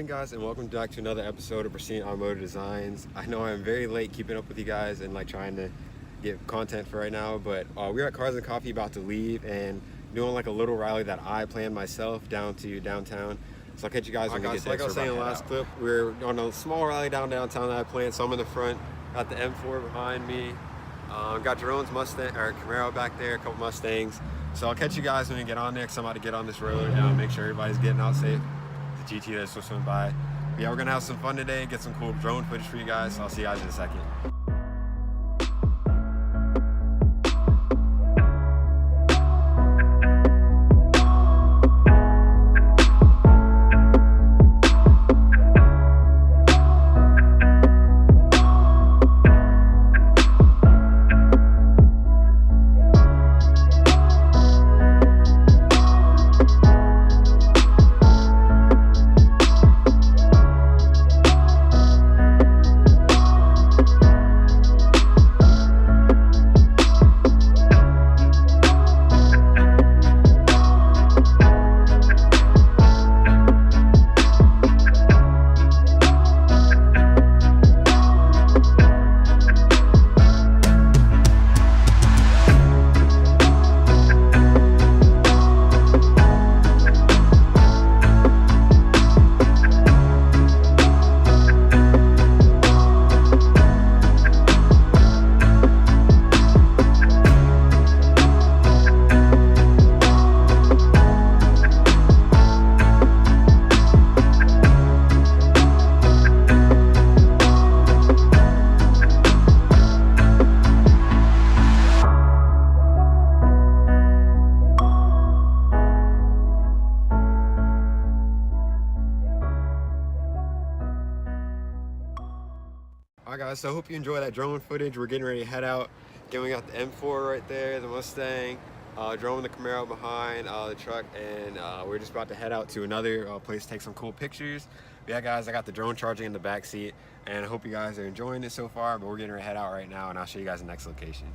morning, guys, and welcome back to another episode of Pristine Automotive Designs. I know I'm very late keeping up with you guys and like trying to get content for right now, but we're at Cars and Coffee about to leave and doing like a little rally that I planned myself down to downtown. So I'll catch you guys when we get there. Like I was saying in the last clip, we're on a small rally downtown that I planned. So I'm in the front, got the M4 behind me, got Jerome's Mustang or Camaro back there, a couple Mustangs. So I'll catch you guys when we get on there, because I'm about to get on this road and make sure everybody's getting out safe. The GT that's just went by. But yeah, we're gonna have some fun today, get some cool drone footage for you guys. So I'll see you guys in a second. Alright guys, so I hope you enjoy that drone footage. We're getting ready to head out. Again, we got the M4 right there, the Mustang, drone the Camaro behind the truck, and we're just about to head out to another place to take some cool pictures. But yeah guys, I got the drone charging in the back seat, and I hope you guys are enjoying it so far, but we're getting ready to head out right now, and I'll show you guys the next location.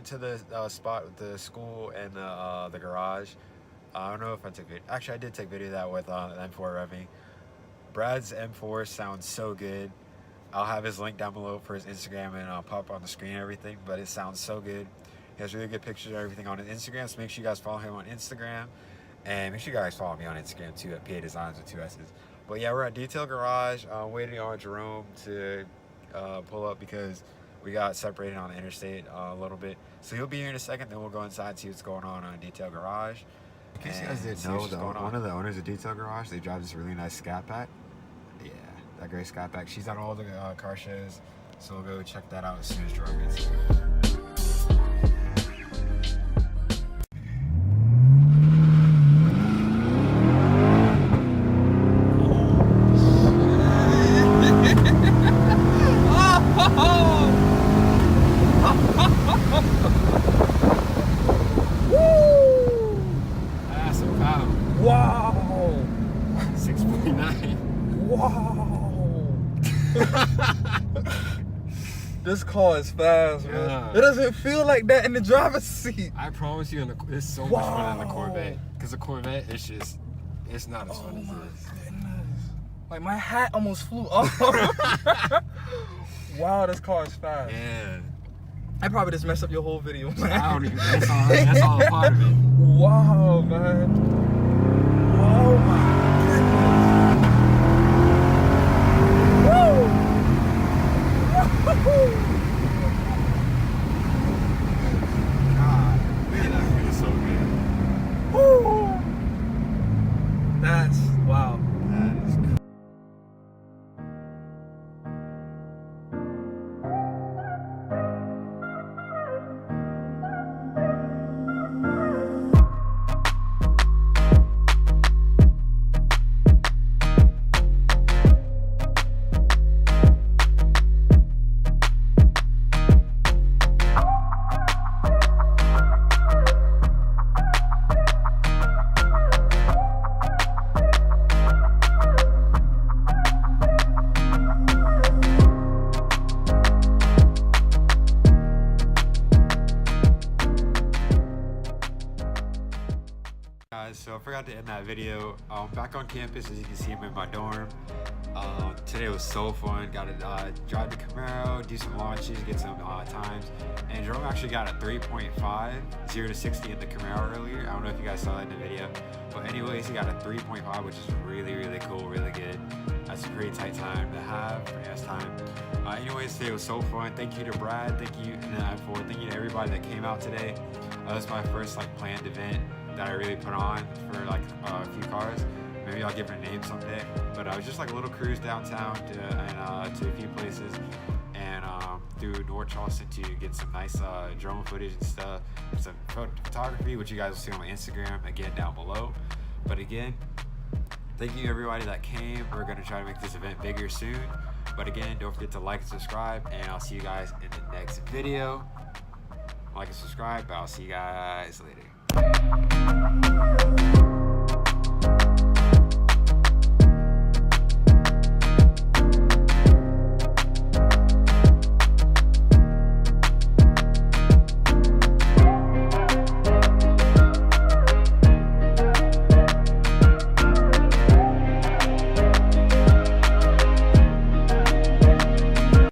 to the spot with the school and the garage. I don't know if I took video. Actually, I did take video of that with M4 revving. Brad's M4 sounds so good. I'll have his link down below for his Instagram, and I'll pop on the screen and everything, but it sounds so good. He has really good pictures of everything on his Instagram, so make sure you guys follow him on Instagram. And make sure you guys follow me on Instagram too at PADesignss with 2 S's. But yeah, we're at Detail Garage. Waiting on Jerome to pull up because we got separated on the interstate a little bit. So he'll be here in a second, then we'll go inside and see what's going on Detail Garage. In case you guys didn't know, one of the owners of Detail Garage, they drive this really nice Scat Pack. Yeah, that great Scat Pack. She's at all the car shows, so we'll go check that out as soon as Jerome gets here. Wow! 6.9. Wow! This car is fast, man. Yeah. It doesn't feel like that in the driver's seat. I promise you, it's so much fun in the Corvette. Because the Corvette, it's not as fun as this. Goodness. Like, my hat almost flew off. Wow, this car is fast. Yeah. I probably just messed up your whole video, man. I don't even, that's all a part of it. Wow, man. Oh my goodness. Woo! God, man, that feels so good. Woo! That's, wow. That is cool. So I forgot to end that video. Back on campus, as you can see, I'm in my dorm. Today was so fun. Got to drive the Camaro, do some launches, get some times. And Jerome actually got a 3.5, 0 to 60 in the Camaro earlier. I don't know if you guys saw that in the video. But anyways, he got a 3.5, which is really, really cool, really good. That's a pretty tight time to have, pretty nice time. Anyways, today was so fun. Thank you to Brad, thank you to everybody that came out today. That was my first planned event that I really put on for a few cars. Maybe I'll give it a name someday. But I was just a little cruise downtown to a few places, and through North Charleston to get some nice drone footage and stuff, some photography, which you guys will see on my Instagram again down below. But again, thank you everybody that came. We're gonna try to make this event bigger soon. But again, don't forget to like and subscribe, and I'll see you guys in the next video. Like and subscribe, but I'll see you guys later.